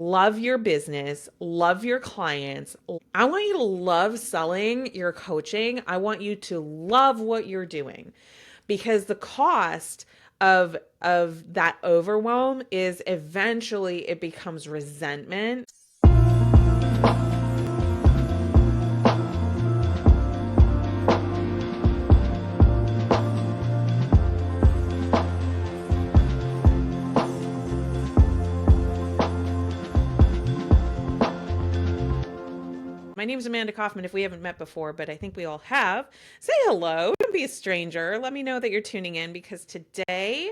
love your business, love your clients. I want you to love selling your coaching. I want you to love what you're doing because the cost of that overwhelm is eventually it becomes resentment. My name is Amanda Kaufman, if we haven't met before, but I think we all have. Say hello. Don't be a stranger. Let me know that you're tuning in because today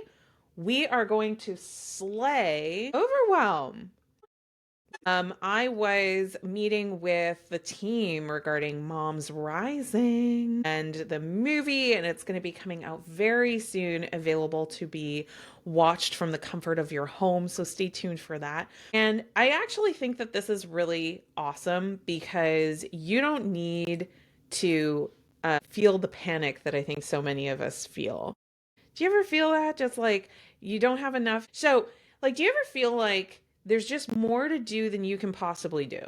we are going to slay overwhelm. I was meeting with the team regarding Mom's Rising and the movie, and it's going to be coming out very soon, available to be watched from the comfort of your home. So stay tuned for that. And I actually think that this is really awesome because you don't need to feel the panic that I think so many of us feel. Do you ever feel that? Just like you don't have enough. So, like, do you ever feel like there's just more to do than you can possibly do?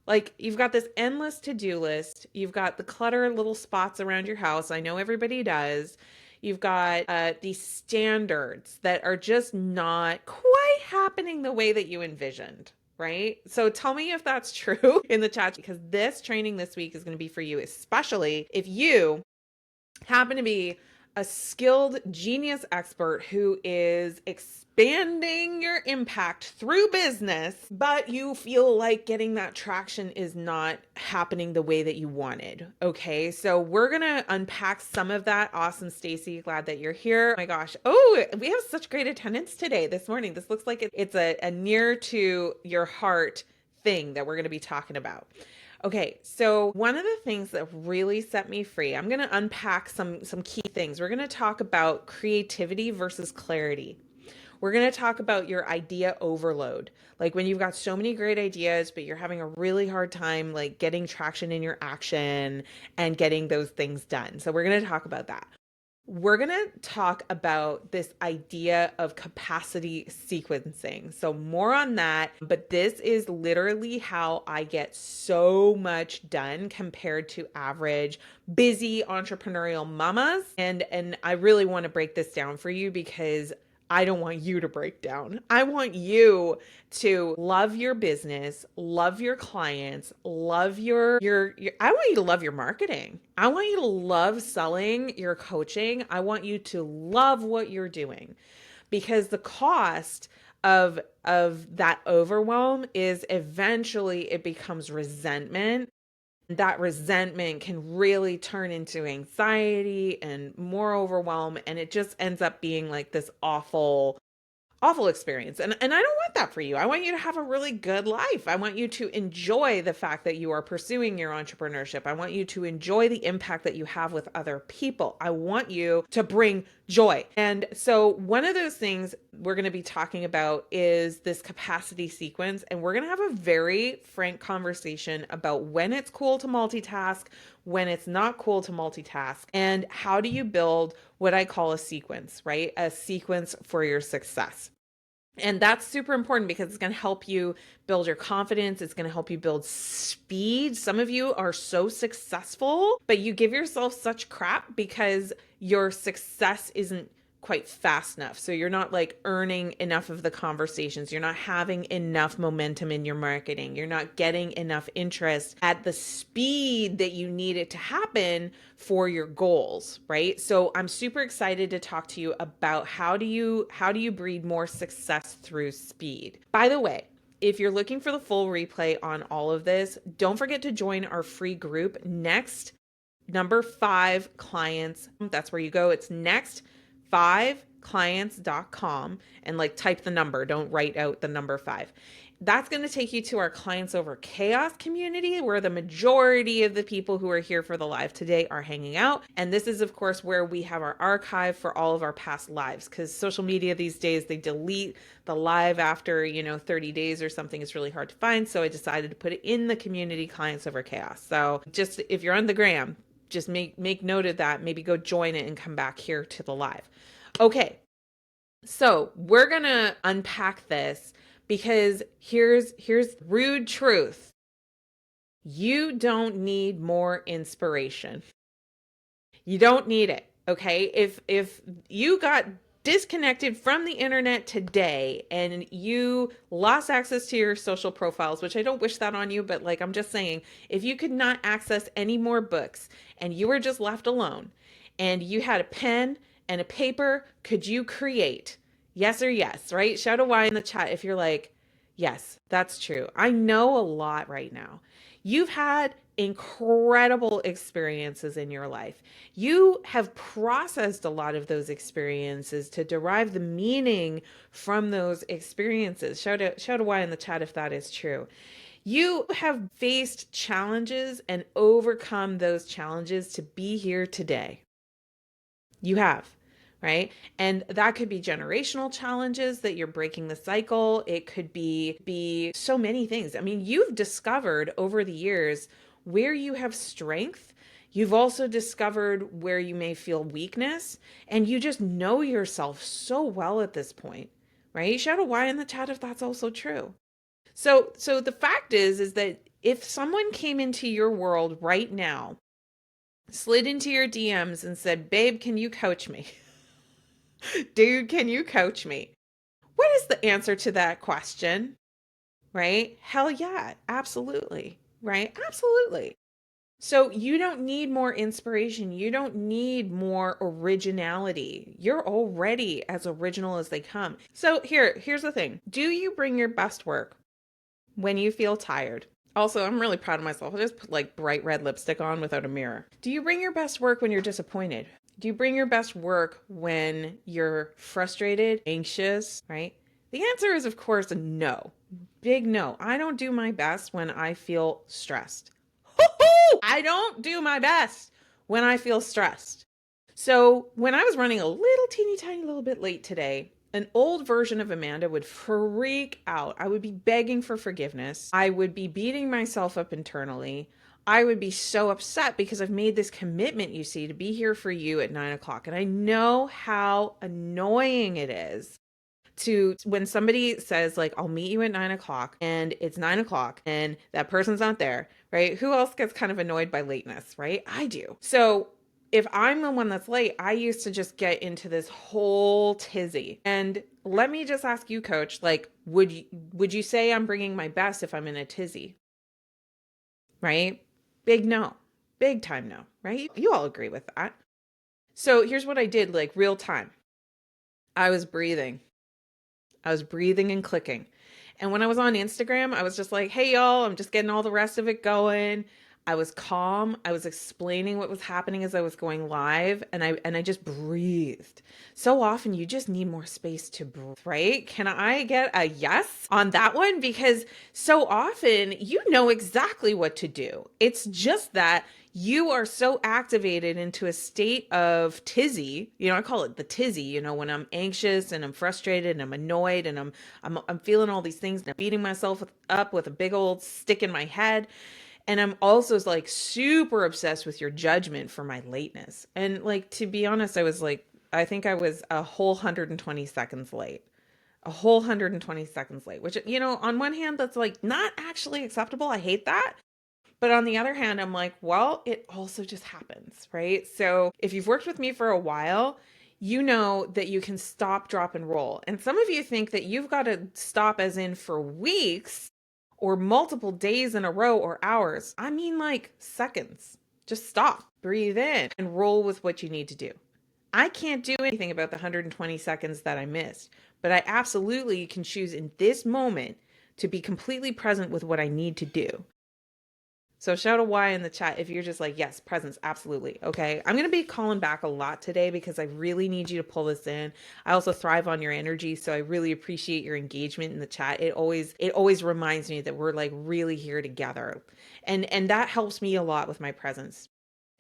Like you've got this endless to-do list. You've got the cluttered little spots around your house. I know everybody does. You've got these standards that are just not quite happening the way that you envisioned, right? So tell me if that's true in the chat because this training this week is going to be for you, especially if you happen to be a skilled genius expert who is expanding your impact through business, but you feel like getting that traction is not happening the way that you wanted. Okay, so we're gonna unpack some of that. Awesome, Stacy. Glad that you're here. Oh my gosh. Oh, we have such great attendance today, this morning. This looks like it's a near to your heart thing that we're going to be talking about. Okay, so one of the things that really set me free, I'm going to unpack some key things. We're going to talk about creativity versus clarity. We're going to talk about your idea overload. Like when you've got so many great ideas, but you're having a really hard time like getting traction in your action and getting those things done. So we're going to talk about that. We're going to talk about this idea of capacity sequencing. So, more on that, but this is literally how I get so much done compared to average busy entrepreneurial mamas. And I really want to break this down for you because I don't want you to break down. I want you to love your business, love your clients, love your I want you to love your marketing. I want you to love selling your coaching. I want you to love what you're doing because the cost of that overwhelm is eventually it becomes resentment. That resentment can really turn into anxiety and more overwhelm, and it just ends up being like this awful experience. And I don't want that for you. I want you to have a really good life. I want you to enjoy the fact that you are pursuing your entrepreneurship. I want you to enjoy the impact that you have with other people. I want you to bring joy. And so one of those things we're going to be talking about is this capacity sequence. And we're going to have a very frank conversation about when it's cool to multitask, when it's not cool to multitask, and how do you build what I call a sequence, right? A sequence for your success. And that's super important because it's going to help you build your confidence. It's going to help you build speed. Some of you are so successful, but you give yourself such crap because your success isn't quite fast enough. So you're not like earning enough of the conversations. You're not having enough momentum in your marketing. You're not getting enough interest at the speed that you need it to happen for your goals, right? So I'm super excited to talk to you about how do you breed more success through speed. By the way, if you're looking for the full replay on all of this, don't forget to join our free group next number 5 clients. That's where you go. It's next 5clients.com and like type the number, don't write out the number 5. That's going to take you to our Clients Over Chaos community where the majority of the people who are here for the live today are hanging out. And this is, of course, where we have our archive for all of our past lives because social media these days, they delete the live after, 30 days or something. It's really hard to find. So I decided to put it in the community Clients Over Chaos. So just if you're on the gram, just make note of that. Maybe go join it and come back here to the live. Okay, so we're going to unpack this, Because here's rude truth. You don't need more inspiration. You don't need it. Okay? If you got disconnected from the internet today and you lost access to your social profiles, which I don't wish that on you, but like I'm just saying, if you could not access any more books and you were just left alone and you had a pen and a paper, could you create? Yes or yes, right? Shout a Y in the chat if you're like, yes, that's true. I know a lot right now. You've had incredible experiences in your life. You have processed a lot of those experiences to derive the meaning from those experiences. Shout a Y in the chat if that is true. You have faced challenges and overcome those challenges to be here today. You have, right? And that could be generational challenges that you're breaking the cycle. It could be so many things. I mean, you've discovered over the years where you have strength. You've also discovered where you may feel weakness, and you just know yourself so well at this point, right? Shout a Y in the chat if that's also true. So the fact is that if someone came into your world right now, slid into your DMs and said, "Babe, can you coach me?" Dude, can you coach me? What is the answer to that question? Right? Hell yeah, absolutely. Right? Absolutely. So you don't need more inspiration. You don't need more originality. You're already as original as they come. So here's the thing. Do you bring your best work when you feel tired? Also, I'm really proud of myself. I just put like bright red lipstick on without a mirror. Do you bring your best work when you're disappointed? Do you bring your best work when you're frustrated, anxious, right? The answer is, of course, no. Big no. I don't do my best when I feel stressed. I don't do my best when I feel stressed. So when I was running a little teeny tiny little bit late today, an old version of Amanda would freak out. I would be begging for forgiveness. I would be beating myself up internally. I would be so upset because I've made this commitment, you see, to be here for you at 9 o'clock. And I know how annoying it is to when somebody says like, I'll meet you at 9 o'clock, and it's 9 o'clock and that person's not there, right? Who else gets kind of annoyed by lateness, right? I do. So if I'm the one that's late, I used to just get into this whole tizzy. And let me just ask you, coach, like, would you say I'm bringing my best if I'm in a tizzy? Right? Big no. Big time no, right? You all agree with that. So here's what I did, like real time. I was breathing. I was breathing and clicking. And when I was on Instagram, I was just like, hey, y'all, I'm just getting all the rest of it going. I was calm. I was explaining what was happening as I was going live, and I just breathed. So often you just need more space to breathe, right? Can I get a yes on that one? Because so often you know exactly what to do. It's just that you are so activated into a state of tizzy. I call it the tizzy, when I'm anxious and I'm frustrated and I'm annoyed and I'm feeling all these things and I'm beating myself up with a big old stick in my head. And I'm also like super obsessed with your judgment for my lateness. And like, to be honest, I think I was a whole 120 seconds late. A whole 120 seconds late, which, on one hand, that's like not actually acceptable. I hate that. But on the other hand, I'm like, well, it also just happens, right? So if you've worked with me for a while, you know that you can stop, drop, and roll. And some of you think that you've got to stop as in for weeks or multiple days in a row or hours. I mean, like seconds. Just stop, breathe in, and roll with what you need to do. I can't do anything about the 120 seconds that I missed, but I absolutely can choose in this moment to be completely present with what I need to do. So shout a Y in the chat if you're just like, yes, presence, absolutely. Okay. I'm going to be calling back a lot today because I really need you to pull this in. I also thrive on your energy. So I really appreciate your engagement in the chat. It always reminds me that we're like really here together. And that helps me a lot with my presence.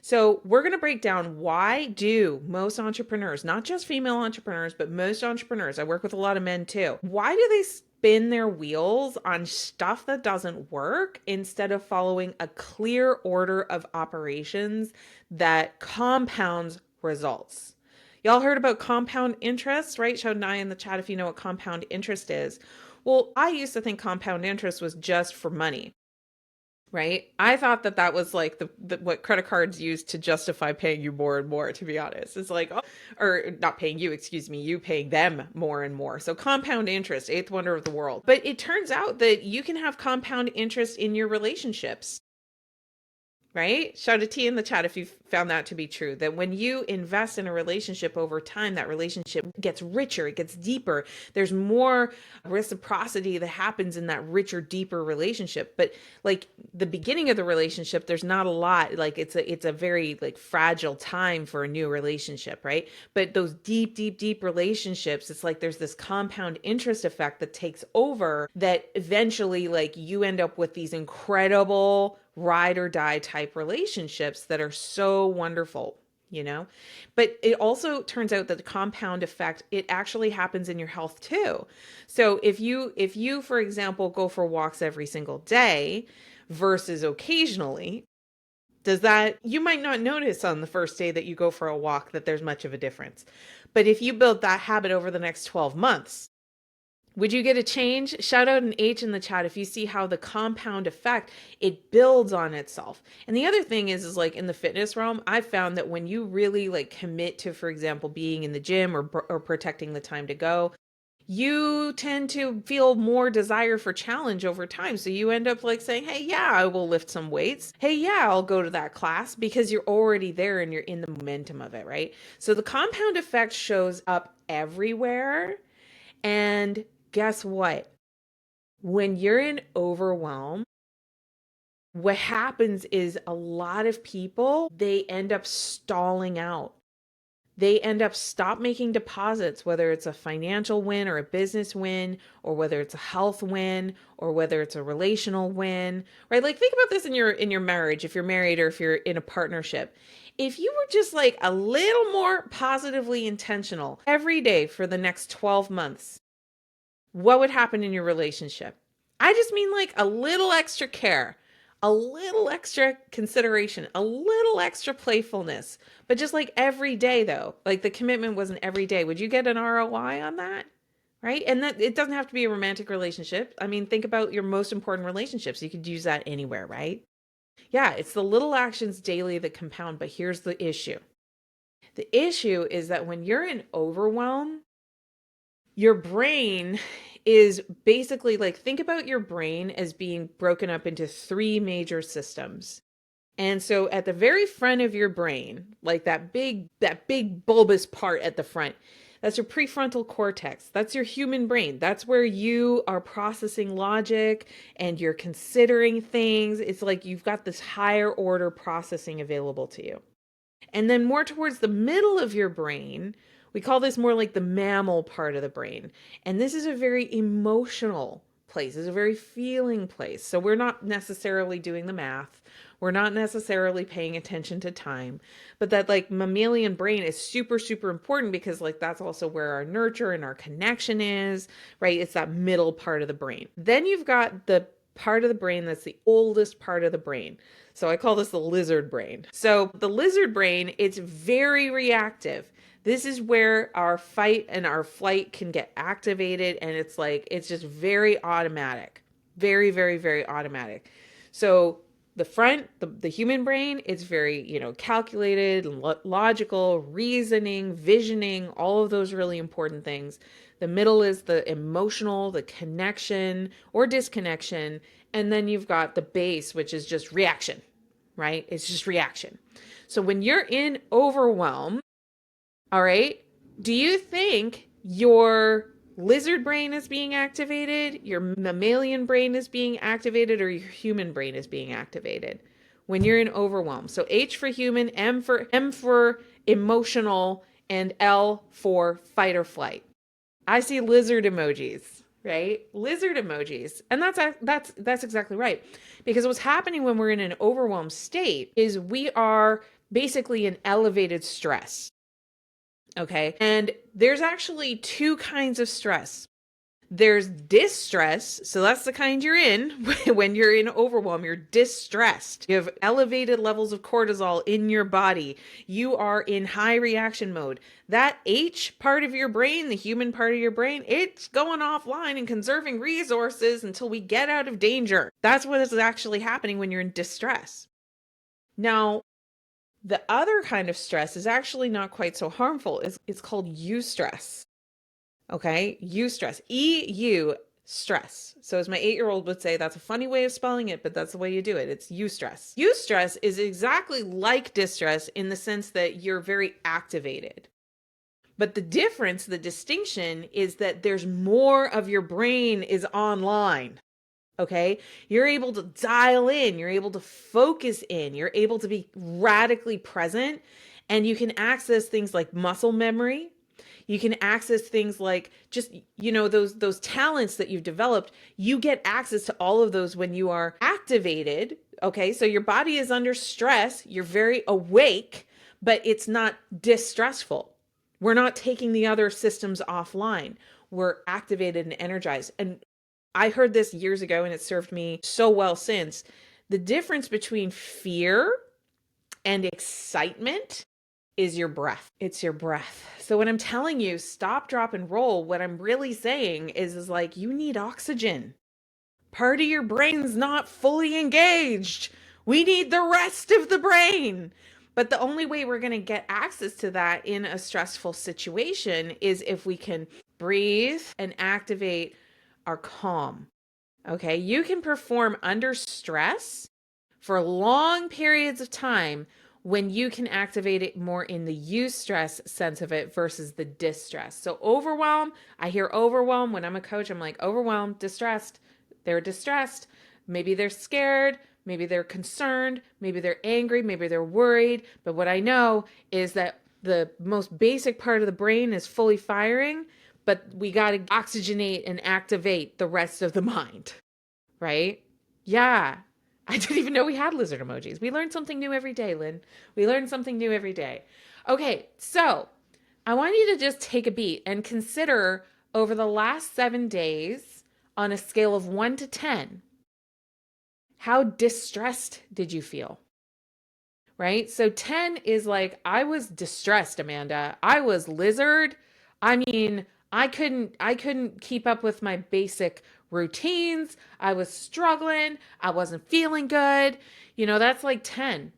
So we're going to break down, why do most entrepreneurs, not just female entrepreneurs, but most entrepreneurs, I work with a lot of men too, why do they spin their wheels on stuff that doesn't work instead of following a clear order of operations that compounds results? Y'all heard about compound interest, right? Shout an I in the chat if you know what compound interest is. Well, I used to think compound interest was just for money, right? I thought that that was like the what credit cards use to justify paying you more and more, to be honest. It's like, oh, or not paying you, excuse me, you paying them more and more. So compound interest, eighth wonder of the world. But it turns out that you can have compound interest in your relationships. Right? Shout a T in the chat if you found that to be true. That when you invest in a relationship over time, that relationship gets richer, it gets deeper. There's more reciprocity that happens in that richer, deeper relationship. But like the beginning of the relationship, there's not a lot. Like it's a very like fragile time for a new relationship, right? But those deep, deep, deep relationships, it's like there's this compound interest effect that takes over that eventually like you end up with these incredible ride or die type relationships that are so wonderful, you know. But it also turns out that the compound effect, it actually happens in your health too. So if you for example go for walks every single day versus occasionally, does that, you might not notice on the first day that you go for a walk that there's much of a difference. But if you build that habit over the next 12 months, would you get a change? Shout out an H in the chat if you see how the compound effect, it builds on itself. And the other thing is like in the fitness realm, I've found that when you really like commit to, for example, being in the gym or protecting the time to go, you tend to feel more desire for challenge over time. So you end up like saying, hey, yeah, I will lift some weights. Hey, yeah, I'll go to that class because you're already there and you're in the momentum of it, right? So the compound effect shows up everywhere. And guess what? When you're in overwhelm, what happens is a lot of people, they end up stalling out. They end up stop making deposits, whether it's a financial win or a business win, or whether it's a health win, or whether it's a relational win, right? Like think about this in your marriage, if you're married or if you're in a partnership. If you were just like a little more positively intentional every day for the next 12 months, what would happen in your relationship? I just mean like a little extra care, a little extra consideration, a little extra playfulness, but just like every day though, like the commitment wasn't every day. Would you get an ROI on that? Right? And that it doesn't have to be a romantic relationship. I mean, think about your most important relationships. You could use that anywhere, right? Yeah, it's the little actions daily that compound, but here's the issue. The issue is that when you're in overwhelm, your brain is basically like, think about your brain as being broken up into three major systems. And so at the very front of your brain, like that big bulbous part at the front, that's your prefrontal cortex. That's your human brain. That's where you are processing logic and you're considering things. It's like you've got this higher order processing available to you. And then more towards the middle of your brain, we call this more like the mammal part of the brain. And this is a very emotional place, it's a very feeling place. So we're not necessarily doing the math. We're not necessarily paying attention to time, but that like mammalian brain is super, super important because like that's also where our nurture and our connection is, right? It's that middle part of the brain. Then you've got the part of the brain that's the oldest part of the brain. So I call this the lizard brain. So the lizard brain, it's very reactive. This is where our fight and our flight can get activated. And it's like, it's just very automatic, very, very, very automatic. So the front, the human brain, it's very, calculated, logical, reasoning, visioning, all of those really important things. The middle is the emotional, the connection or disconnection. And then you've got the base, which is just reaction, right? It's just reaction. So when you're in overwhelm, all right, do you think your lizard brain is being activated, your mammalian brain is being activated, or your human brain is being activated when you're in overwhelm? So H for human, M for emotional, and L for fight or flight. I see lizard emojis, right? Lizard emojis. And that's exactly right. Because what's happening when we're in an overwhelmed state is we are basically in elevated stress. Okay? And there's actually two kinds of stress. There's distress. So that's the kind you're in when you're in overwhelm. You're distressed. You have elevated levels of cortisol in your body. You are in high reaction mode. That H part of your brain, the human part of your brain, it's going offline and conserving resources until we get out of danger. That's what is actually happening when you're in distress. Now, the other kind of stress is actually not quite so harmful. It's called eustress. Okay, eustress. EU stress. So as my 8-year-old would say, that's a funny way of spelling it, but that's the way you do it. It's eustress. Eustress is exactly like distress in the sense that you're very activated. But the difference, the distinction is that there's more of your brain is online. Okay, you're able to dial in, you're able to focus in, you're able to be radically present, and you can access things like muscle memory. You can access things like just, those talents that you've developed. You get access to all of those when you are activated. Okay, so your body is under stress, you're very awake, but it's not distressful. We're not taking the other systems offline. We're activated and energized. And I heard this years ago and it served me so well since. The difference between fear and excitement is your breath. It's your breath. So when I'm telling you stop, drop, and roll, what I'm really saying is like you need oxygen. Part of your brain's not fully engaged. We need the rest of the brain. But the only way we're going to get access to that in a stressful situation is if we can breathe and activate our calm. Okay, you can perform under stress for long periods of time when you can activate it more in the eustress sense of it versus the distress. So overwhelm, I hear overwhelm. When I'm a coach, I'm like overwhelmed, distressed. They're distressed. Maybe they're scared. Maybe they're concerned. Maybe they're angry. Maybe they're worried. But what I know is that the most basic part of the brain is fully firing, but we got to oxygenate and activate the rest of the mind, right? Yeah. I didn't even know we had lizard emojis. We learn something new every day, Lynn. We learn something new every day. Okay, so I want you to just take a beat and consider over the last 7 days on a scale of 1 to 10, how distressed did you feel? Right? So 10 is like, I was distressed, Amanda. I was lizard. I mean, I couldn't keep up with my basic routines. I was struggling. I wasn't feeling good. That's like 10,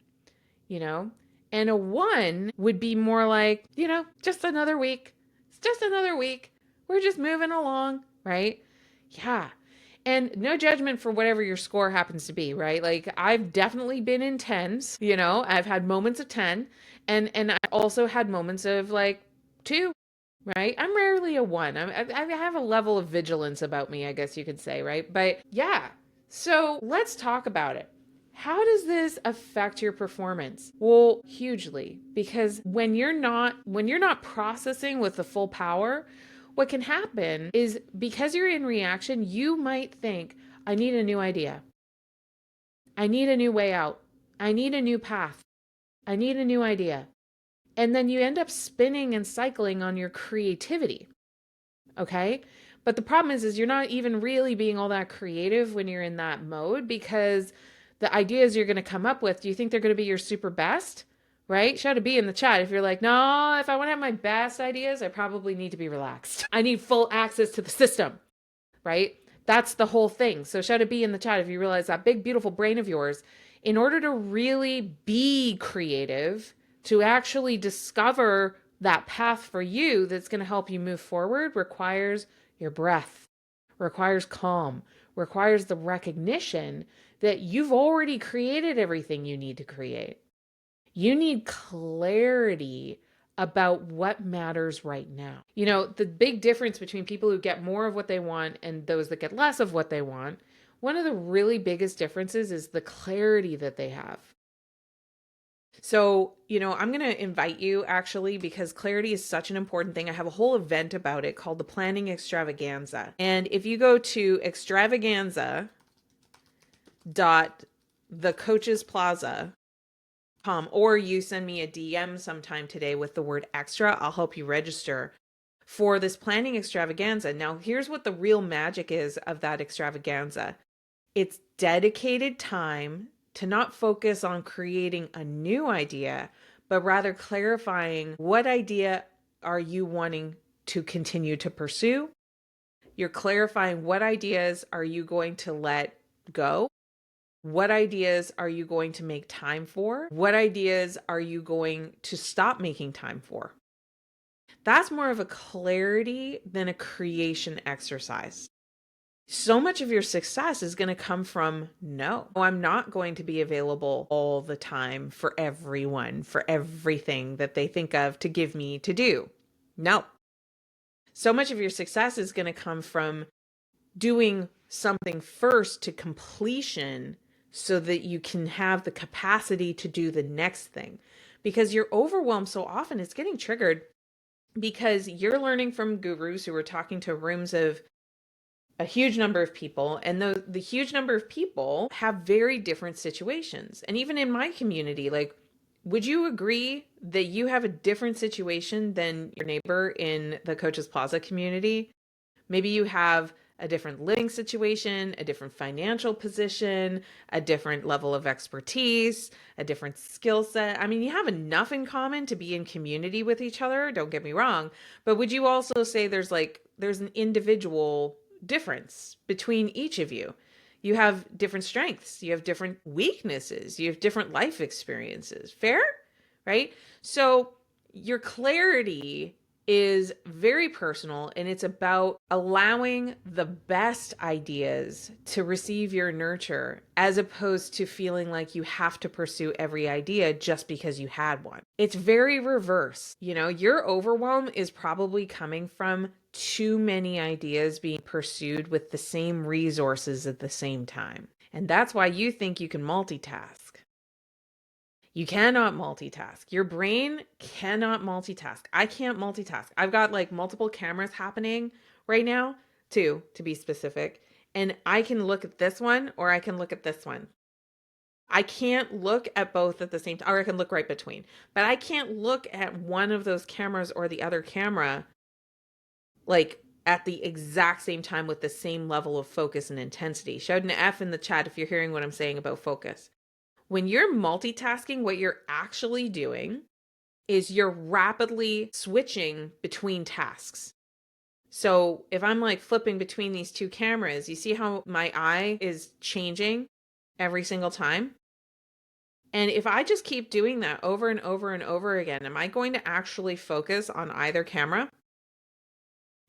you know? And a 1 would be more like, just another week. It's just another week. We're just moving along, right? Yeah. And no judgment for whatever your score happens to be, right? Like I've definitely been in 10s, I've had moments of 10 and I also had moments of like 2, right? I'm rarely a 1. I have a level of vigilance about me, I guess you could say, right? But yeah. So let's talk about it. How does this affect your performance? Well, hugely, because when you're not processing with the full power, what can happen is because you're in reaction, you might think, I need a new idea. I need a new way out. I need a new path. I need a new idea. And then you end up spinning and cycling on your creativity. Okay? But the problem is you're not even really being all that creative when you're in that mode because the ideas you're going to come up with, do you think they're going to be your super best? Right? Shout a B in the chat if you're like, no, if I want to have my best ideas, I probably need to be relaxed. I need full access to the system, right? That's the whole thing. So shout a B in the chat if you realize that big, beautiful brain of yours, in order to really be creative, to actually discover that path for you that's going to help you move forward requires your breath, requires calm, requires the recognition that you've already created everything you need to create. You need clarity about what matters right now. The big difference between people who get more of what they want and those that get less of what they want, one of the really biggest differences is the clarity that they have. So, I'm going to invite you actually because clarity is such an important thing. I have a whole event about it called the Planning Extravaganza. And if you go to extravaganza.thecoachesplaza.com or you send me a DM sometime today with the word extra, I'll help you register for this planning extravaganza. Now, here's what the real magic is of that extravaganza. It's dedicated time to not focus on creating a new idea, but rather clarifying what idea are you wanting to continue to pursue. You're clarifying what ideas are you going to let go. What ideas are you going to make time for? What ideas are you going to stop making time for? That's more of a clarity than a creation exercise. So much of your success is going to come from no, I'm not going to be available all the time for everyone, for everything that they think of to give me to do. No. So much of your success is going to come from doing something first to completion so that you can have the capacity to do the next thing. Because you're overwhelmed so often, it's getting triggered because you're learning from gurus who are talking to rooms of a huge number of people, and the huge number of people have very different situations. And even in my community, like, would you agree that you have a different situation than your neighbor in the Coaches Plaza community? Maybe you have a different living situation, a different financial position, a different level of expertise, a different skill set. I mean, you have enough in common to be in community with each other, don't get me wrong, but would you also say there's an individual difference between each of you? You have different strengths, you have different weaknesses, you have different life experiences. Fair? Right? So your clarity is very personal, and it's about allowing the best ideas to receive your nurture as opposed to feeling like you have to pursue every idea just because you had one. It's very reverse. Your overwhelm is probably coming from too many ideas being pursued with the same resources at the same time. And that's why you think you can multitask. You cannot multitask. Your brain cannot multitask. I can't multitask. I've got like multiple cameras happening right now, two to be specific, and I can look at this one or I can look at this one. I can't look at both at the same time, or I can look right between, but I can't look at one of those cameras or the other camera like at the exact same time with the same level of focus and intensity. Shout an F in the chat if you're hearing what I'm saying about focus. When you're multitasking, what you're actually doing is you're rapidly switching between tasks. So if I'm like flipping between these two cameras, you see how my eye is changing every single time? And if I just keep doing that over and over and over again, am I going to actually focus on either camera?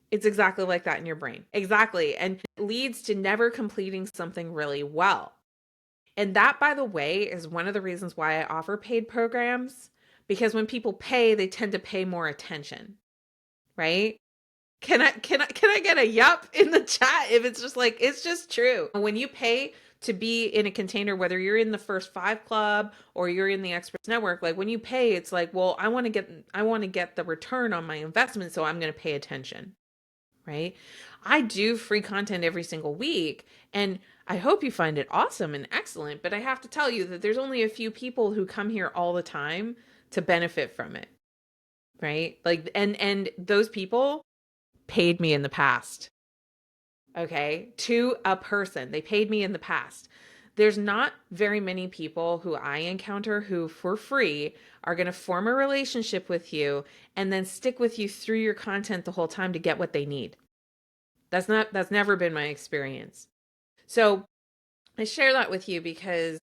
It's exactly like that in your brain. Exactly. And it leads to never completing something really well. And that, by the way, is one of the reasons why I offer paid programs, because when people pay, they tend to pay more attention, right? Can I get a yup in the chat if it's just like, it's just true. When you pay to be in a container, whether you're in the First Five Club or you're in the Experts Network, like when you pay, it's like, well, I want to get the return on my investment, so I'm going to pay attention, right? I do free content every single week, and I hope you find it awesome and excellent, but I have to tell you that there's only a few people who come here all the time to benefit from it, right? Like, and those people paid me in the past. Okay? To a person. They paid me in the past. There's not very many people who I encounter who, for free, are going to form a relationship with you and then stick with you through your content the whole time to get what they need. That's never been my experience. So I share that with you because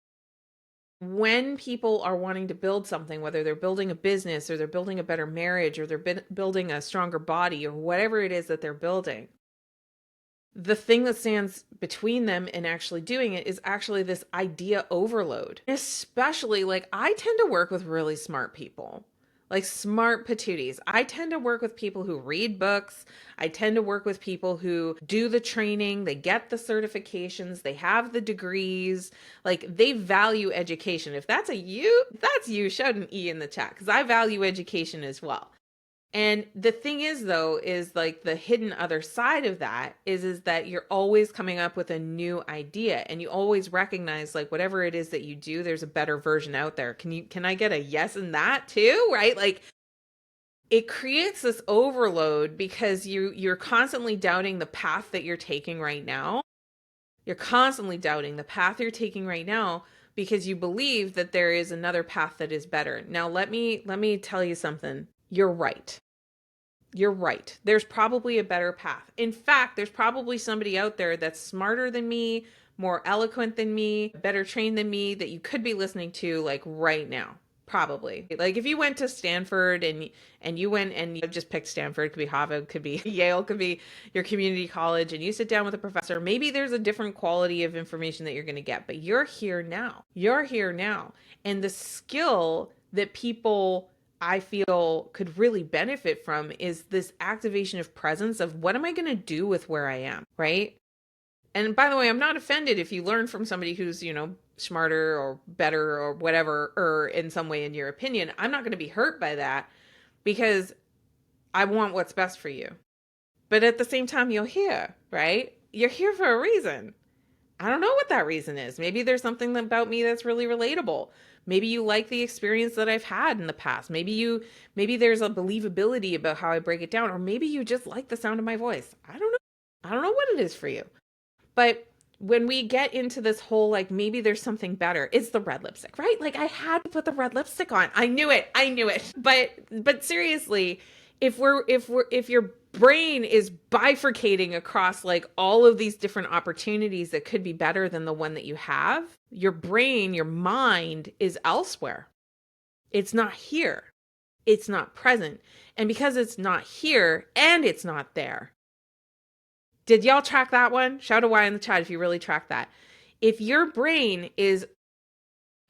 when people are wanting to build something, whether they're building a business or they're building a better marriage or they're building a stronger body or whatever it is that they're building, the thing that stands between them and actually doing it is actually this idea overload. Especially, like, I tend to work with really smart people, like smart patooties. I tend to work with people who read books. I tend to work with people who do the training, they get the certifications, they have the degrees, like they value education. If that's that's you. Shout an E in the chat because I value education as well. And the thing is, though, is like the hidden other side of that is that you're always coming up with a new idea, and you always recognize, like, whatever it is that you do, there's a better version out there. Can I get a yes in that too? Right? Like, it creates this overload because you're constantly doubting the path that you're taking right now. You're constantly doubting the path you're taking right now because you believe that there is another path that is better. Now let me tell you something. You're right. You're right. There's probably a better path. In fact, there's probably somebody out there that's smarter than me, more eloquent than me, better trained than me that you could be listening to like right now. Probably. Like if you went to Stanford and you went and you just picked Stanford, could be Harvard, could be Yale, could be your community college, and you sit down with a professor, maybe there's a different quality of information that you're going to get, but you're here now. You're here now. And the skill that people I feel could really benefit from is this activation of presence of what am I going to do with where I am, right? And by the way, I'm not offended if you learn from somebody who's, smarter or better or whatever, or in some way in your opinion. I'm not going to be hurt by that because I want what's best for you. But at the same time, you're here, right? You're here for a reason. I don't know what that reason is. Maybe there's something about me that's really relatable. Maybe you like the experience that I've had in the past. Maybe there's a believability about how I break it down, or maybe you just like the sound of my voice. I don't know. I don't know what it is for you. But when we get into this whole like maybe there's something better, it's the red lipstick, right? Like I had to put the red lipstick on. I knew it. I knew it. But seriously, if your brain is bifurcating across like all of these different opportunities that could be better than the one that you have, your brain, your mind is elsewhere. It's not here. It's not present. And because it's not here and it's not there. Did y'all track that one? Shout a Y in the chat if you really track that. If your brain is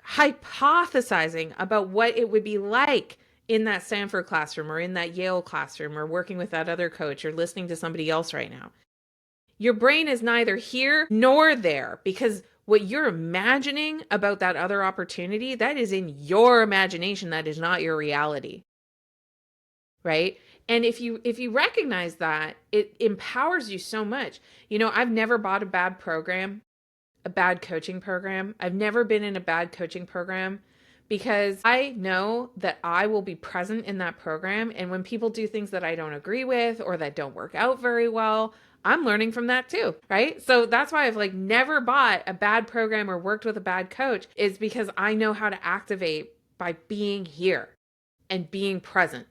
hypothesizing about what it would be like in that Stanford classroom or in that Yale classroom or working with that other coach or listening to somebody else right now, your brain is neither here nor there because what you're imagining about that other opportunity, that is in your imagination. That is not your reality. Right? And if you recognize that, it empowers you so much. I've never bought a bad program, a bad coaching program. I've never been in a bad coaching program because I know that I will be present in that program. And when people do things that I don't agree with or that don't work out very well, I'm learning from that too, right? So that's why I've like never bought a bad program or worked with a bad coach, is because I know how to activate by being here and being present.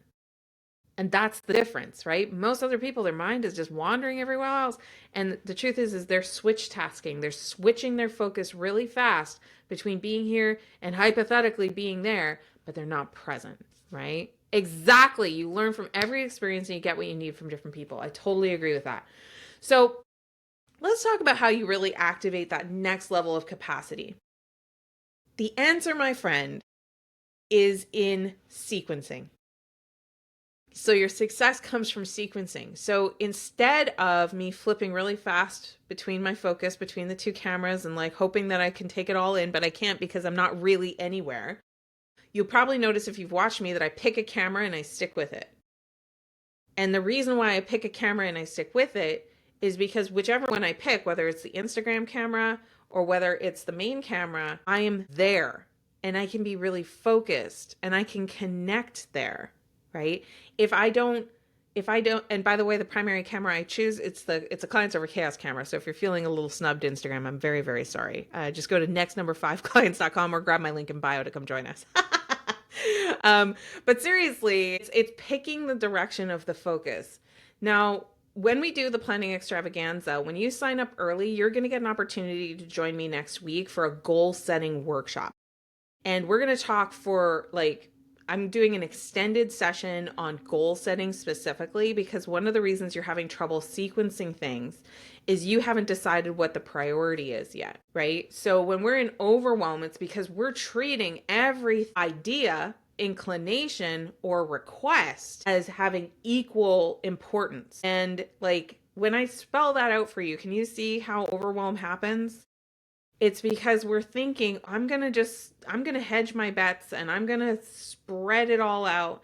And that's the difference, right? Most other people, their mind is just wandering everywhere else. And the truth is they're switch tasking. They're switching their focus really fast between being here and hypothetically being there, but they're not present, right? Exactly. You learn from every experience and you get what you need from different people. I totally agree with that. So let's talk about how you really activate that next level of capacity. The answer, my friend, is in sequencing. So your success comes from sequencing. So instead of me flipping really fast between my focus, between the two cameras and like hoping that I can take it all in, but I can't because I'm not really anywhere, you'll probably notice if you've watched me that I pick a camera and I stick with it. And the reason why I pick a camera and I stick with it is because whichever one I pick, whether it's the Instagram camera or whether it's the main camera, I am there and I can be really focused and I can connect there. Right? If I don't, and by the way, the primary camera I choose, it's a clients over chaos camera. So if you're feeling a little snubbed Instagram, I'm very, very sorry. Just go to nextnumber5clients.com or grab my link in bio to come join us. But seriously, it's picking the direction of the focus. Now, when we do the planning extravaganza, when you sign up early, you're going to get an opportunity to join me next week for a goal setting workshop. And we're going to talk for I'm doing an extended session on goal setting specifically because one of the reasons you're having trouble sequencing things is you haven't decided what the priority is yet, right? So when we're in overwhelm, it's because we're treating every idea, inclination, or request as having equal importance. And when I spell that out for you, can you see how overwhelm happens? It's because we're thinking, I'm going to hedge my bets and I'm going to spread it all out.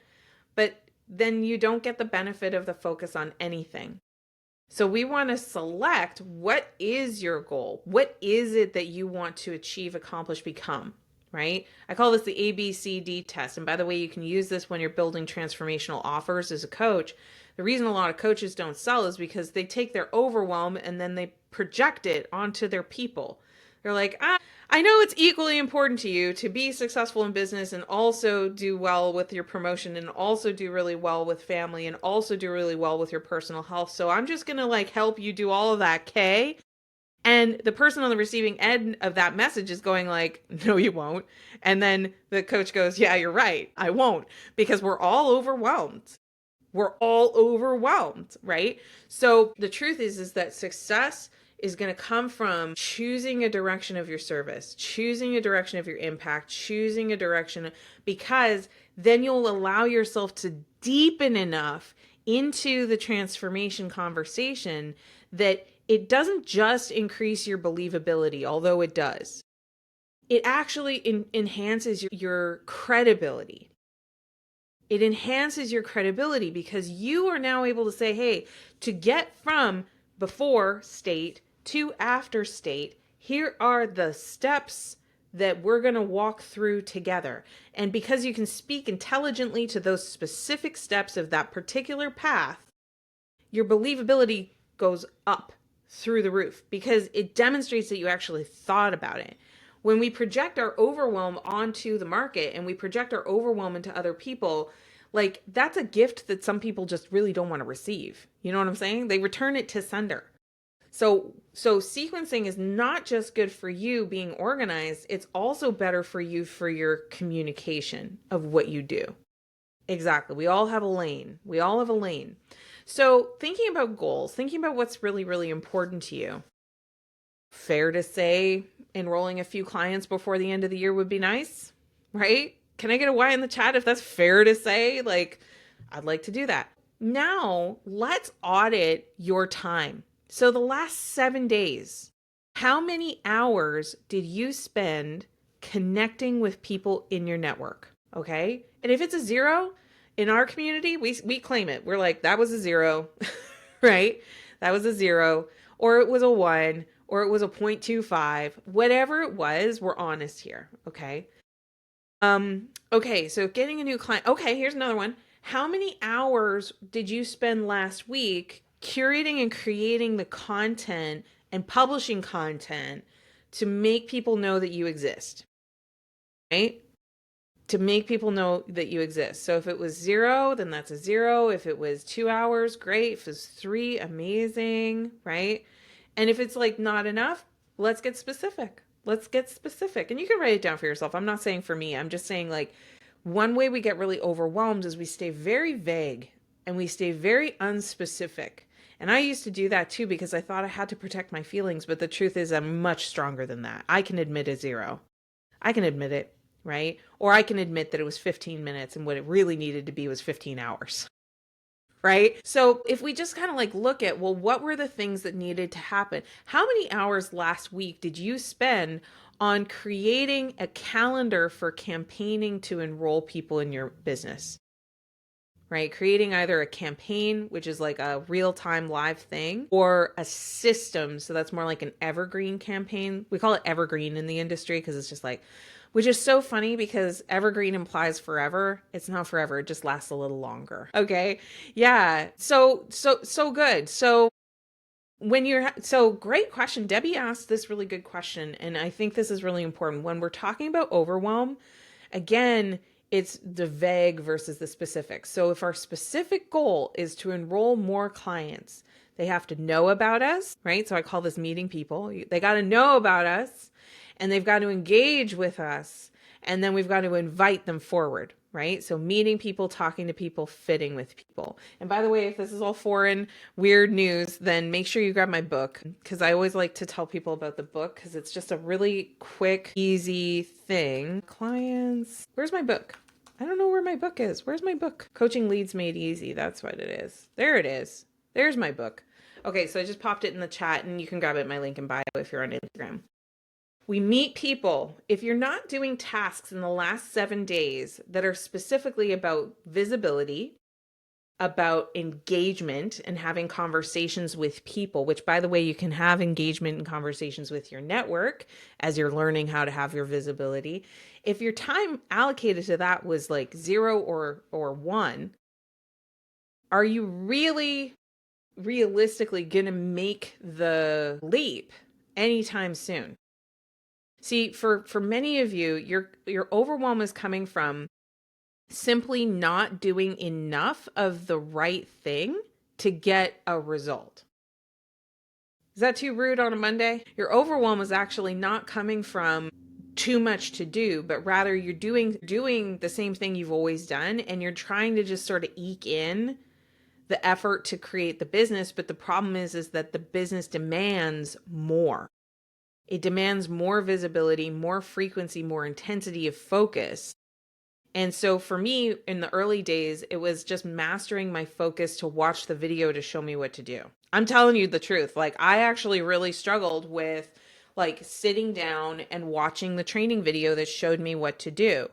But then you don't get the benefit of the focus on anything. So we want to select what is your goal? What is it that you want to achieve, accomplish, become? right? I call this the ABCD test. And by the way, you can use this when you're building transformational offers as a coach. The reason a lot of coaches don't sell is because they take their overwhelm and then they project it onto their people. They're like, I know it's equally important to you to be successful in business and also do well with your promotion and also do really well with family and also do really well with your personal health. So I'm just going to like help you do all of that, Kay. And the person on the receiving end of that message is going like, no, you won't. And then the coach goes, yeah, you're right. I won't, because we're all overwhelmed. We're all overwhelmed, right? So the truth is that success is going to come from choosing a direction of your service, choosing a direction of your impact, choosing a direction, because then you'll allow yourself to deepen enough into the transformation conversation that it doesn't just increase your believability, although it does. It actually enhances your credibility. It enhances your credibility because you are now able to say, hey, to get from before state to after state, here are the steps that we're going to walk through together. And because you can speak intelligently to those specific steps of that particular path, your believability goes up through the roof because it demonstrates that you actually thought about it. When we project our overwhelm onto the market and we project our overwhelm into other people, like that's a gift that some people just really don't want to receive. You know what I'm saying? They return it to sender. So sequencing is not just good for you being organized, it's also better for you for your communication of what you do. Exactly. We all have a lane. We all have a lane. So thinking about goals, thinking about what's really, really important to you. Fair to say enrolling a few clients before the end of the year would be nice, right? Can I get a Y in the chat if that's fair to say? Like, I'd like to do that. Now, let's audit your time. So the last 7 days, how many hours did you spend connecting with people in your network? Okay. And if it's a zero in our community, we claim it. We're like, that was a zero, right? That was a zero, or it was a one, or it was a 0.25, whatever it was, we're honest here. Okay. Okay. So getting a new client. Okay. Here's another one. How many hours did you spend last week curating and creating the content and publishing content to make people know that you exist? Right? To make people know that you exist. So if it was zero, then that's a zero. If it was 2 hours, great. If it's three, amazing, right? And if it's like not enough, let's get specific. Let's get specific. And you can write it down for yourself. I'm not saying for me, I'm just saying like one way we get really overwhelmed is we stay very vague and we stay very unspecific. And I used to do that too because I thought I had to protect my feelings. But the truth is, I'm much stronger than that. I can admit a zero. I can admit it, right? Or I can admit that it was 15 minutes and what it really needed to be was 15 hours, right? So if we just kind of like look at, well, what were the things that needed to happen? How many hours last week did you spend on creating a calendar for campaigning to enroll people in your business? Right? Creating either a campaign, which is like a real time live thing, or a system. So that's more like an evergreen campaign. We call it evergreen in the industry because it's just like, which is so funny because evergreen implies forever. It's not forever. It just lasts a little longer. Okay. Yeah. So good. So great question. Debbie asked this really good question. And I think this is really important when we're talking about overwhelm. Again, it's the vague versus the specific. So if our specific goal is to enroll more clients, they have to know about us, right? So I call this meeting people. They got to know about us and they've got to engage with us. And then we've got to invite them forward, right? So meeting people, talking to people, fitting with people. And by the way, if this is all foreign, weird news, then make sure you grab my book because I always like to tell people about the book because it's just a really quick, easy thing. Clients, where's my book? I don't know where my book is. Where's my book? Coaching Leads Made Easy. That's what it is. There it is. There's my book. Okay, so I just popped it in the chat and you can grab it in my link in bio if you're on Instagram. We meet people. If you're not doing tasks in the last 7 days that are specifically about visibility, about engagement and having conversations with people, which, by the way, you can have engagement and conversations with your network as you're learning how to have your visibility. If your time allocated to that was like 0 or 1, are you really realistically going to make the leap anytime soon? See, for many of you, your overwhelm is coming from simply not doing enough of the right thing to get a result. Is that too rude on a Monday? Your overwhelm is actually not coming from too much to do, but rather you're doing the same thing you've always done, and you're trying to just sort of eke in the effort to create the business. But the problem is that the business demands more. It demands more visibility, more frequency, more intensity of focus. And so for me, in the early days, it was just mastering my focus to watch the video to show me what to do. I'm telling you the truth. Like, I actually really struggled with like sitting down and watching the training video that showed me what to do.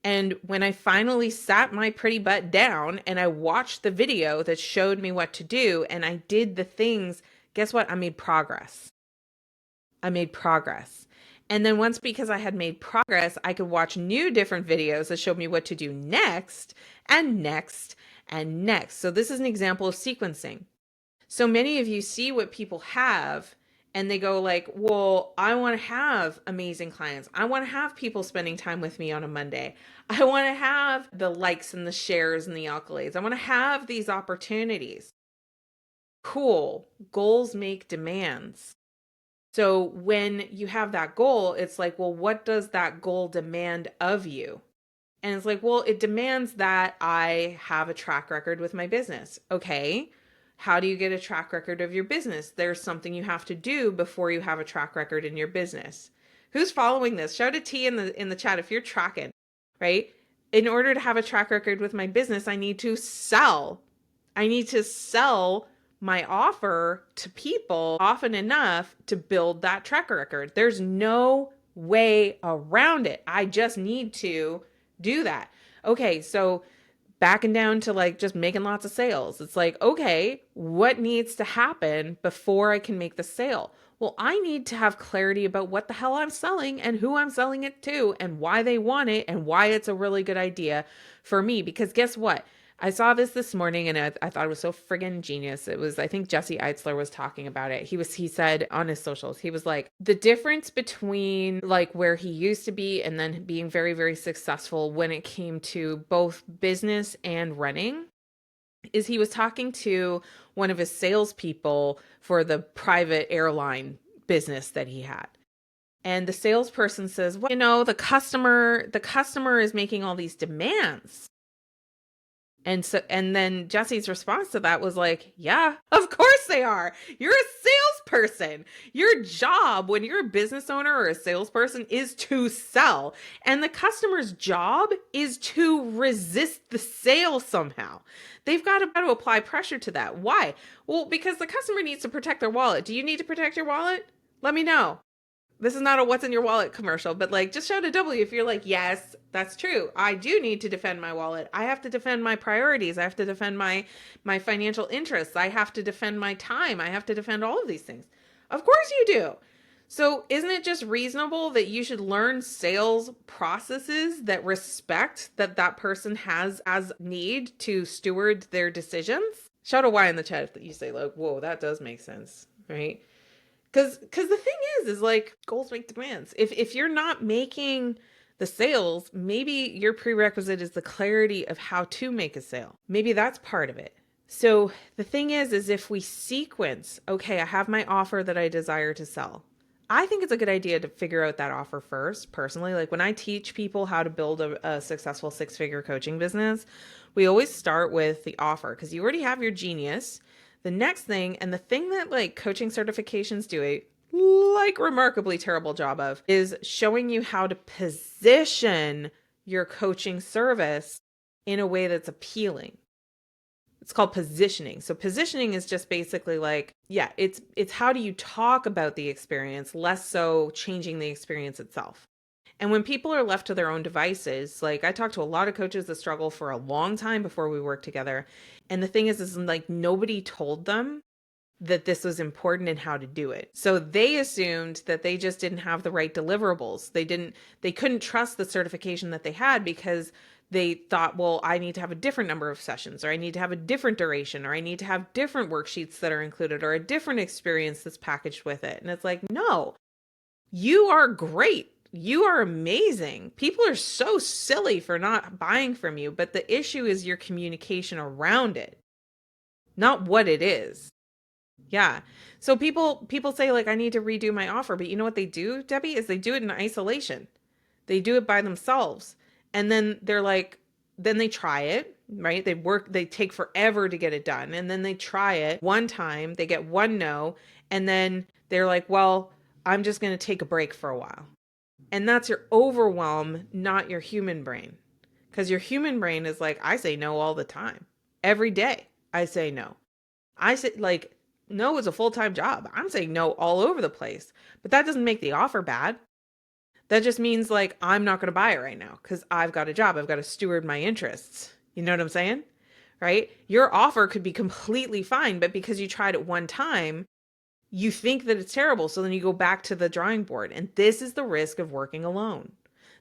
And when I finally sat my pretty butt down and I watched the video that showed me what to do and I did the things, guess what? I made progress. I made progress. And then once, because I had made progress, I could watch new different videos that showed me what to do next and next and next. So this is an example of sequencing. So many of you see what people have and they go like, well, I want to have amazing clients. I want to have people spending time with me on a Monday. I want to have the likes and the shares and the accolades. I want to have these opportunities. Cool. Goals make demands. So when you have that goal, it's like, well, what does that goal demand of you? And it's like, well, it demands that I have a track record with my business. Okay. How do you get a track record of your business? There's something you have to do before you have a track record in your business. Who's following this? Shout a T in the chat if you're tracking, right? In order to have a track record with my business, I need to sell. I need to sell my offer to people often enough to build that track record. There's no way around it. I just need to do that. Okay, so backing down to like just making lots of sales. It's like, okay, what needs to happen before I can make the sale? Well, I need to have clarity about what the hell I'm selling and who I'm selling it to and why they want it and why it's a really good idea for me. Because guess what? I saw this morning and I thought it was so friggin' genius. It was, I think Jesse Eitzler was talking about it. He said on his socials, he was like, the difference between like where he used to be and then being very, very successful when it came to both business and running is he was talking to one of his salespeople for the private airline business that he had. And the salesperson says, well, the customer is making all these demands. And then Jesse's response to that was like, yeah, of course they are. You're a salesperson. Your job when you're a business owner or a salesperson is to sell. And the customer's job is to resist the sale somehow. They've got to apply pressure to that. Why? Well, because the customer needs to protect their wallet. Do you need to protect your wallet? Let me know. This is not a what's in your wallet commercial, but like just shout a W if you're like, yes, that's true. I do need to defend my wallet. I have to defend my priorities. I have to defend my financial interests. I have to defend my time. I have to defend all of these things. Of course you do. So isn't it just reasonable that you should learn sales processes that respect that person has as need to steward their decisions? Shout a Y in the chat if you say like, whoa, that does make sense, right? Because the thing is like goals make demands. If you're not making the sales, maybe your prerequisite is the clarity of how to make a sale. Maybe that's part of it. So the thing is if we sequence, okay, I have my offer that I desire to sell. I think it's a good idea to figure out that offer first, personally. Like when I teach people how to build a successful 6-figure coaching business, we always start with the offer because you already have your genius. The next thing, and the thing that like coaching certifications do a like remarkably terrible job of, is showing you how to position your coaching service in a way that's appealing. It's called positioning. So positioning is just basically like, yeah, it's how do you talk about the experience, less so changing the experience itself. And when people are left to their own devices, like I talked to a lot of coaches that struggle for a long time before we work together. And the thing is like nobody told them that this was important and how to do it. So they assumed that they just didn't have the right deliverables. They couldn't trust the certification that they had because they thought, well, I need to have a different number of sessions, or I need to have a different duration, or I need to have different worksheets that are included, or a different experience that's packaged with it. And it's like, no, you are great. You are amazing. People are so silly for not buying from you, but the issue is your communication around it, not what it is. Yeah. So people say like I need to redo my offer, but you know what they do, Debbie, is they do it in isolation. They do it by themselves. And then they're like then they try it, right? They take forever to get it done. And then they try it one time, they get one no, and then they're like, "Well, I'm just going to take a break for a while." And that's your overwhelm, not your human brain. Cuz your human brain is like, "I say no all the time. Every day I say no." I say like no is a full-time job. I'm saying no all over the place, but that doesn't make the offer bad. That just means like I'm not going to buy it right now because I've got a job. I've got to steward my interests. You know what I'm saying? Right? Your offer could be completely fine, but because you tried it one time, you think that it's terrible. So then you go back to the drawing board. And this is the risk of working alone.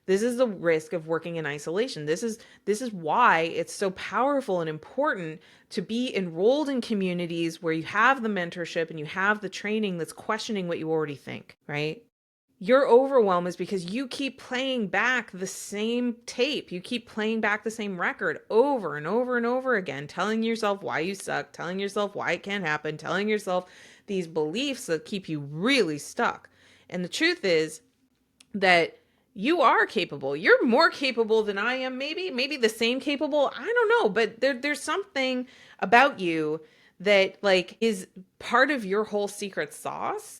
This is the risk of working in isolation. This is why it's so powerful and important to be enrolled in communities where you have the mentorship and you have the training that's questioning what you already think, right? Your overwhelm is because you keep playing back the same tape. You keep playing back the same record over and over and over again, telling yourself why you suck, telling yourself why it can't happen, telling yourself these beliefs that keep you really stuck. And the truth is that you are capable. You're more capable than I am, maybe the same capable. I don't know, but there's something about you that like is part of your whole secret sauce.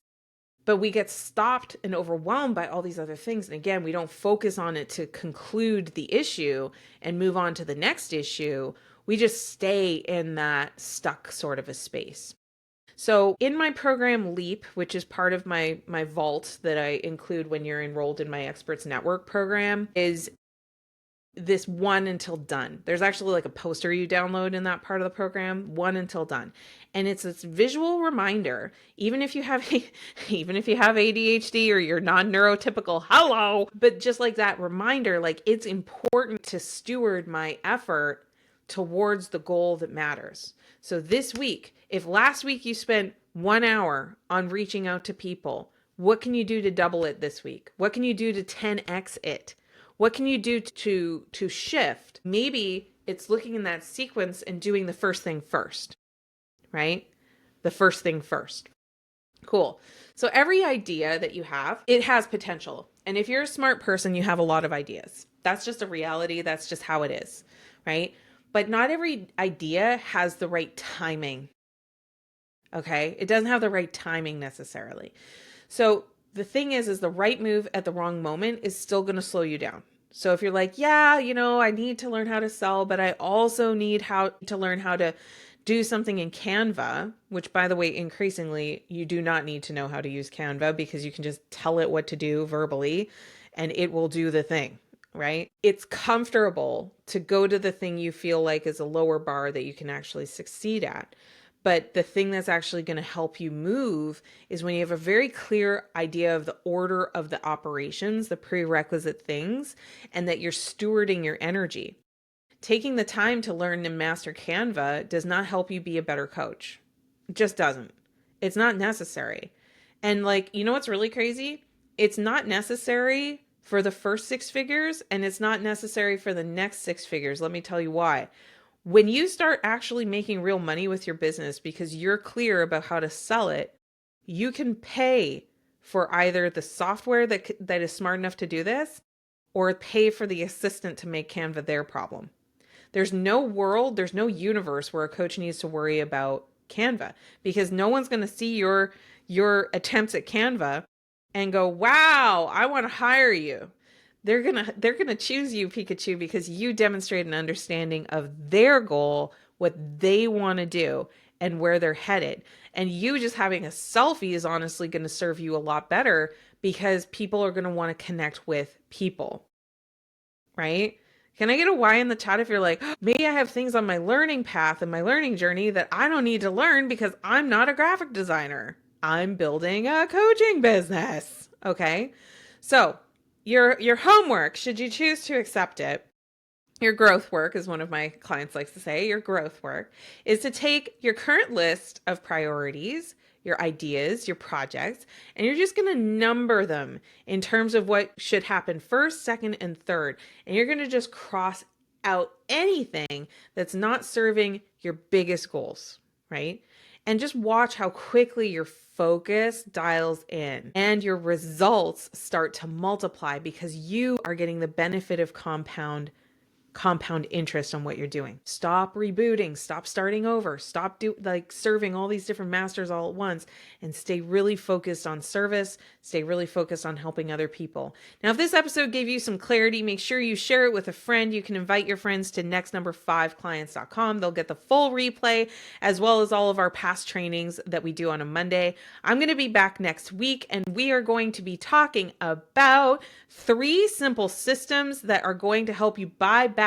But we get stopped and overwhelmed by all these other things. And again, we don't focus on it to conclude the issue and move on to the next issue. We just stay in that stuck sort of a space. So in my program LEAP, which is part of my vault that I include when you're enrolled in my Experts Network program, is this one until done. There's actually like a poster you download in that part of the program, one until done. And it's this visual reminder, even if you have ADHD or you're non-neurotypical, hello, but just like that reminder, like it's important to steward my effort towards the goal that matters. So this week, if last week you spent 1 hour on reaching out to people, what can you do to double it this week? What can you do to 10x it? What can you do to shift? Maybe it's looking in that sequence and doing the first thing first, right? The first thing first. Cool. So every idea that you have, it has potential. And if you're a smart person, you have a lot of ideas. That's just a reality. That's just how it is, right? But not every idea has the right timing. Okay? It doesn't have the right timing necessarily. So the thing is the right move at the wrong moment is still going to slow you down. So if you're like, yeah, I need to learn how to sell, but I also need to learn how to do something in Canva, which by the way, increasingly, you do not need to know how to use Canva because you can just tell it what to do verbally and it will do the thing, right? It's comfortable to go to the thing you feel like is a lower bar that you can actually succeed at. But the thing that's actually going to help you move is when you have a very clear idea of the order of the operations, the prerequisite things, and that you're stewarding your energy. Taking the time to learn and master Canva does not help you be a better coach. It just doesn't. It's not necessary. And like, you know what's really crazy? It's not necessary for the first 6 figures, and it's not necessary for the next 6 figures. Let me tell you why. When you start actually making real money with your business because you're clear about how to sell it, you can pay for either the software that is smart enough to do this or pay for the assistant to make Canva their problem. There's no universe where a coach needs to worry about Canva because no one's going to see your attempts at Canva and go, wow, I want to hire you. They're gonna choose you, Pikachu, because you demonstrate an understanding of their goal, what they want to do, and where they're headed. And you just having a selfie is honestly going to serve you a lot better because people are going to want to connect with people, right? Can I get a Y in the chat if you're like, maybe I have things on my learning path and my learning journey that I don't need to learn because I'm not a graphic designer. I'm building a coaching business. Okay. So your homework, should you choose to accept it, your growth work, as one of my clients likes to say, your growth work is to take your current list of priorities, your ideas, your projects, and you're just going to number them in terms of what should happen first, second, and third. And you're going to just cross out anything that's not serving your biggest goals, right? And just watch how quickly your focus dials in and your results start to multiply because you are getting the benefit of compound interest on what you're doing. Stop rebooting, stop starting over, stop serving all these different masters all at once, and stay really focused on service, stay really focused on helping other people. Now, if this episode gave you some clarity, make sure you share it with a friend. You can invite your friends to nextnumber5clients.com. They'll get the full replay as well as all of our past trainings that we do on a Monday. I'm going to be back next week, and we are going to be talking about 3 simple systems that are going to help you buy back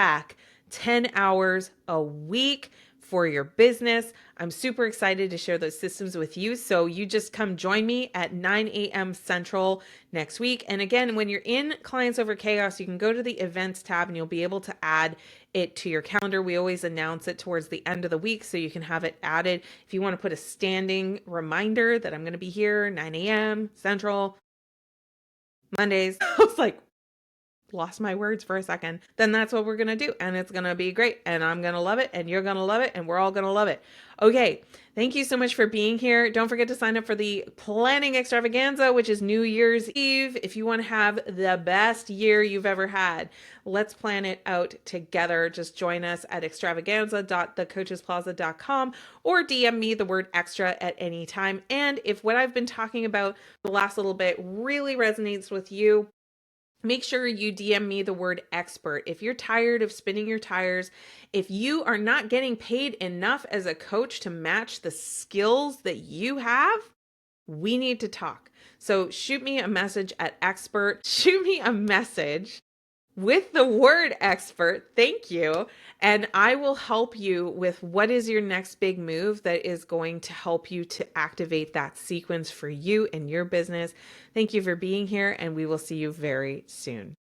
10 hours a week for your business. I'm super excited to share those systems with you. So you just come join me at 9 a.m. Central next week. And again, when you're in Clients Over Chaos, you can go to the events tab and you'll be able to add it to your calendar. We always announce it towards the end of the week so you can have it added. If you want to put a standing reminder that I'm going to be here 9 a.m. Central Mondays, I was like, lost my words for a second, then that's what we're going to do. And it's going to be great. And I'm going to love it. And you're going to love it. And we're all going to love it. Okay. Thank you so much for being here. Don't forget to sign up for the planning extravaganza, which is New Year's Eve. If you want to have the best year you've ever had, let's plan it out together. Just join us at extravaganza.thecoachesplaza.com or DM me the word extra at any time. And if what I've been talking about the last little bit really resonates with you, make sure you DM me the word expert. If you're tired of spinning your tires, if you are not getting paid enough as a coach to match the skills that you have, we need to talk. So shoot me a message at expert. Shoot me a message with the word expert. Thank you. And I will help you with what is your next big move that is going to help you to activate that sequence for you and your business. Thank you for being here, and we will see you very soon.